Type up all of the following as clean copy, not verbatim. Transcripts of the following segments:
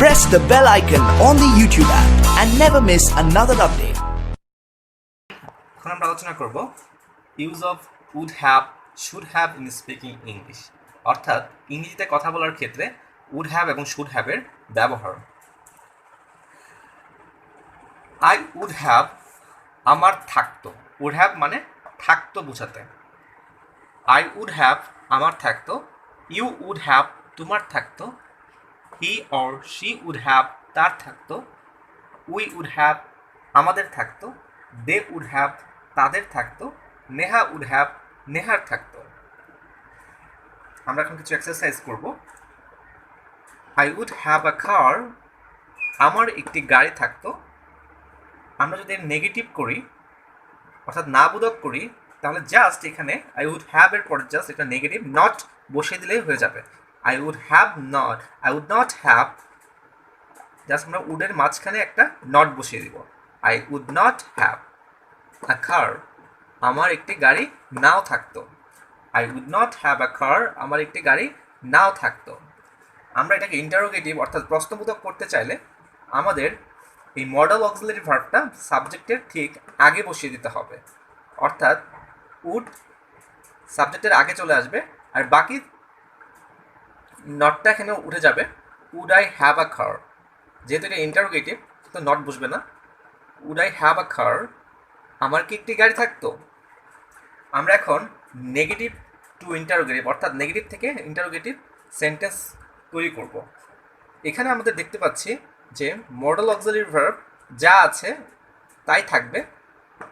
Press the bell icon on the YouTube app and never miss another update. এখন আমরা আলোচনা করব use of would have should have in speaking English, অর্থাৎ ইংরেজিতে কথা বলার ক্ষেত্রে উড হ্যাভ এবং শুড হ্যাভের ব্যবহার। আই উড হ্যাভ আমার থাকতো, উড হ্যাভ মানে থাকতো বোঝাতে। আই উড হ্যাভ আমার থাকতো, ইউ উড হ্যাভ তোমার থাকতো, he or she would have তার থাকতো, উই উড হ্যাভ আমাদের থাকতো, দে উড হ্যাভ তাদের থাকতো, নেহা উড হ্যাভ নেহার থাকতো। আমরা এখন কিছু এক্সারসাইজ করব। I would have a car আমার একটি গাড়ি থাকতো। আমরা যদি নেগেটিভ করি অর্থাৎ না বোধক করি তাহলে জাস্ট এখানে আই উড হ্যাভ এর পরে জাস্ট একটা নেগেটিভ নট বসিয়ে দিলেই হয়ে যাবে। I would have not, I would not have, just আমরা উডের মাঝখানে একটা নট বসিয়ে দিব। I would not have a car আমার একটি গাড়ি নাও থাকতো। I would not have a car আমার একটি গাড়ি নাও থাকতো। আমরা এটাকে ইন্টারোগেটিভ অর্থাৎ প্রশ্নবোধক করতে চাইলে আমাদের এই মডেল অক্সিলারি ভার্বটা সাবজেক্টের ঠিক আগে বসিয়ে দিতে হবে, অর্থাৎ উড সাবজেক্টের আগে চলে আসবে আর বাকি নটটা এখানে উঠে যাবে। উড আই হ্যাভ আ কার, যেহেতু এটা ইন্টারোগেটিভ তো নট বসবে না। Would I have a car আমার কি একটি গাড়ি থাকতো। আমরা এখন নেগেটিভ টু ইন্টারোগেটিভ অর্থাৎ নেগেটিভ থেকে ইন্টারোগেটিভ সেন্টেন্স তৈরি করব। এখানে আমাদের দেখতে পাচ্ছি যে মডেল অক্সিলারি ভার্ব যা আছে তাই থাকবে।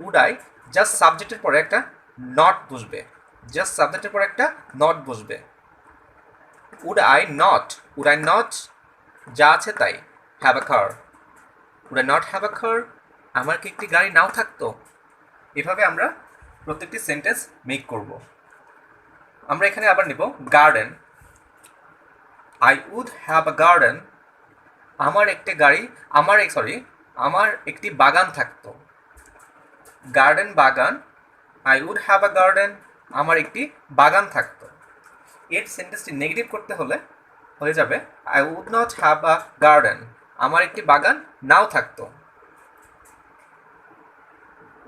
উড আই জাস্ট সাবজেক্টের পরে একটা নট বসবে, জাস্ট সাবজেক্টের পরে একটা নট বসবে। Would I not, would I not যা আছে তাই, have a car, would I not have a car আমার কি একটি গাড়ি নাও থাকতো। এভাবে আমরা প্রত্যেকটি সেন্টেন্স মেক করব। আমরা এখানে আবার নিব garden. I would have a garden আমার একটি গাড়ি আমার একটি বাগান থাকতো। গার্ডেন বাগান, I would have a garden আমার একটি বাগান থাকতো। এর সেন্টেন্সটি নেগেটিভ করতে হলে হয়ে যাবে I would not have a garden আমার একটি বাগান নাও থাকতো।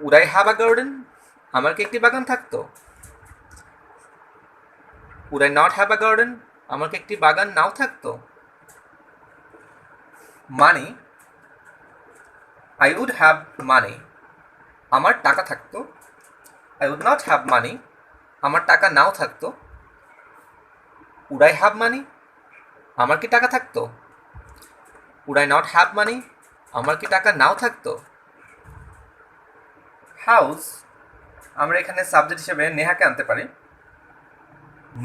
Would I have a garden আমার কি একটি বাগান থাকতো। Would I not have a garden আমার কি একটি বাগান নাও থাকতো। Money, I would have money আমার টাকা থাকতো। I would not have money আমার টাকা নাও থাকতো। উড আই হ্যাভ মানি আমার কি টাকা থাকতো। Would I not have money আমার কি টাকা নাও থাকতো। হাউস, আমরা এখানে সাবজেক্ট হিসেবে নেহাকে আনতে পারি।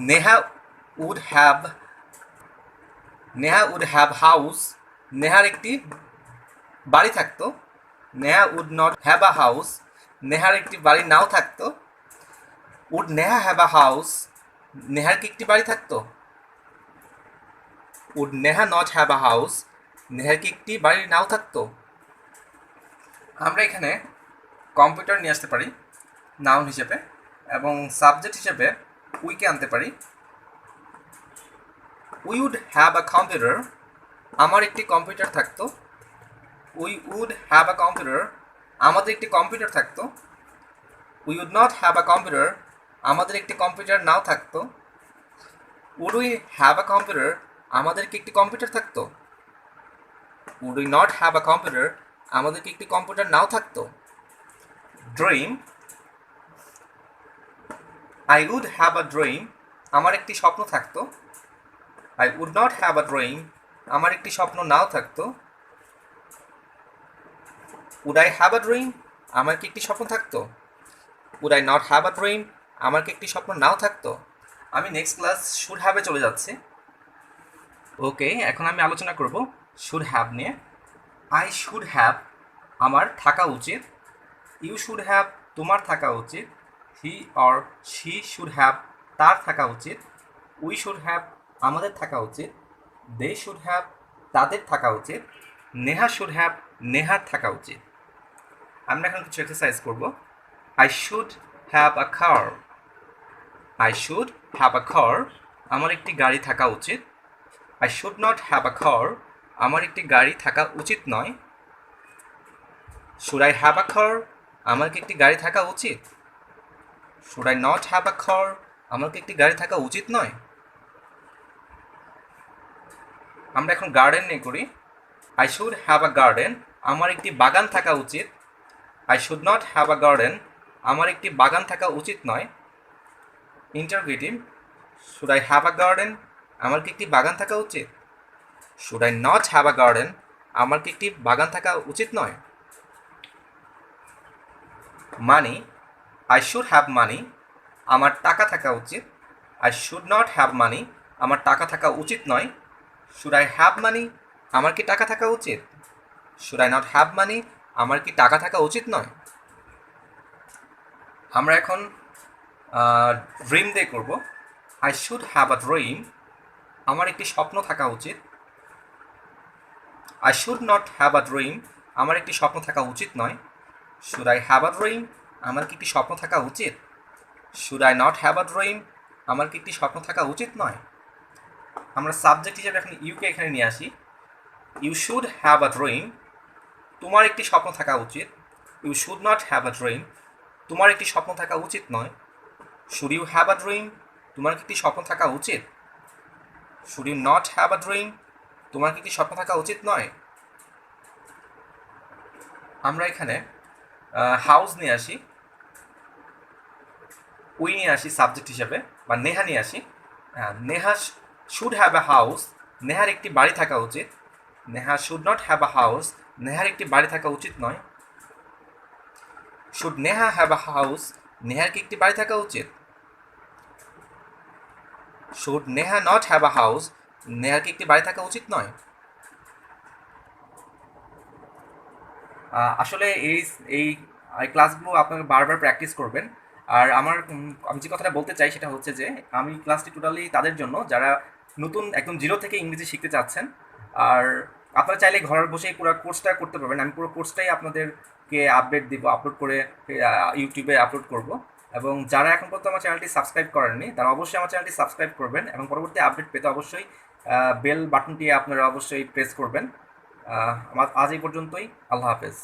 নেহা উড হ্যাভ হাউস নেহার একটি বাড়ি থাকতো। Neha would not have a house নেহার একটি বাড়ি নাও থাকতো। Would Neha have a house নেহার কি একটি বাড়ি থাকতো। Would Neha not have a house নেহার কি একটি বাড়ি নাও থাকতো। আমরা এখানে কম্পিউটার নিয়ে আসতে পারি নাউন হিসেবে এবং সাবজেক্ট হিসেবে উইকে আনতে পারি। We would have a computer আমার একটি কম্পিউটার থাকতো। We would have a computer আমাদের একটি কম্পিউটার থাকতো। We would not have a computer আমাদের একটি কম্পিউটার নাও থাকতো। Would we have a computer আমাদের কি একটি কম্পিউটার থাকতো। Would we not have a computer আমাদের কি একটি কম্পিউটার নাও থাকতো। Dream, I would have a dream আমার একটি স্বপ্ন থাকতো। I would not have a dream আমার একটি স্বপ্ন নাও থাকতো। Would I have a dream আমার কি একটি স্বপ্ন থাকতো। Would I not have a dream আমার কি একটি স্বপ্ন নাও থাকতো। আমি নেক্সট ক্লাস শুড হ্যাভে চলে যাচ্ছি। ওকে, এখন আমি আলোচনা করব শুড হ্যাভ নিয়ে। আই শুড হ্যাভ আমার থাকা উচিত। ইউ শুড হ্যাভ তোমার থাকা উচিত। হি অর শি শুড হ্যাভ তার থাকা উচিত। উই শুড হ্যাভ আমাদের থাকা উচিত। দে শুড হ্যাভ তাদের থাকা উচিত। নেহা শুড হ্যাভ নেহার থাকা উচিত। আমরা এখন কিছু এক্সারসাইজ করব। I should have a car, I should have a car আমার একটি গাড়ি থাকা উচিত। I should not have a car আমার একটি গাড়ি থাকা উচিত নয়। Should I have a car, আমার কি একটি গাড়ি থাকা উচিত। Should I not have a car, আমার কি একটি গাড়ি থাকা উচিত নয়। আমরা এখন গার্ডেন নিয়ে করি। I should have a garden, আমার একটি বাগান থাকা উচিত। I should not have a garden, আমার একটি বাগান থাকা উচিত নয়। Interrogative, should I have a garden, আমার কি একটি বাগান থাকা উচিত। Should I not have a garden, আমার কি একটি বাগান থাকা উচিত নয়। মানি, আই শুড হ্যাভ মানি, আমার টাকা থাকা উচিত। I should not have money, আমার টাকা থাকা উচিত নয়। শুড আই হ্যাভ মানি, আমার কি টাকা থাকা উচিত। Should I not have money, আমার কি টাকা থাকা উচিত নয়। আমরা এখন ড্রিম দিয়ে করব। I should have a dream, আমার একটি স্বপ্ন থাকা উচিত। I should not have a dream, আমার একটি স্বপ্ন থাকা উচিত নয়। Should I have a dream, আমার কি একটি স্বপ্ন থাকা উচিত। Should I not have a dream, আমার কি একটি স্বপ্ন থাকা উচিত নয়। আমরা সাবজেক্ট হিসেবে এখন ইউকে এখানে নিয়ে আসি। You should have a dream, তোমার একটি স্বপ্ন থাকা উচিত। You should not have a dream, তোমার একটি স্বপ্ন থাকা উচিত নয়। Should you have a dream, তোমার কি একটি স্বপ্ন থাকা উচিত। Should you not have a dream, তোমার কি একটি স্বপ্ন থাকা উচিত নয়। আমরা এখানে হাউস নিয়ে আসি, উই নিয়ে আসি সাবজেক্ট হিসেবে, বা নেহা নিয়ে আসি। Neha should have a house, নেহার একটি বাড়ি থাকা উচিত। Neha should not have a house, নেহার একটি বাড়ি থাকা উচিত নয়। Should Neha have a house, নেহার কি একটি বাড়ি থাকা উচিত। Should Neha not have a house, নেহার কি একটি বাড়ি থাকা উচিত নয়। আসলে এই এই এই ক্লাসগুলো আপনাকে বারবার প্র্যাকটিস করবেন। আর আমি যে কথাটা বলতে চাই সেটা হচ্ছে যে আমি ক্লাসটি টোটালি তাদের জন্য যারা নতুন একদম জিরো থেকে ইংরেজি শিখতে চাচ্ছেন। আর আপনারা চাইলে ঘরে বসেই পুরো কোর্সটা করতে পারবেন। আমি পুরো কোর্সটাই আপনাদেরকে আপডেট দিব, আপলোড করে ইউটিউবে আপলোড করব। এবং যারা এখন পর্যন্ত আমার চ্যানেলটি সাবস্ক্রাইব করেননি তারা অবশ্যই আমার চ্যানেলটি সাবস্ক্রাইব করবেন এবং পরবর্তী আপডেট পেতে অবশ্যই বেল বাটনটি আপনারা অবশ্যই প্রেস করবেন। আমার আজ এই পর্যন্তই। আল্লাহ হাফেজ।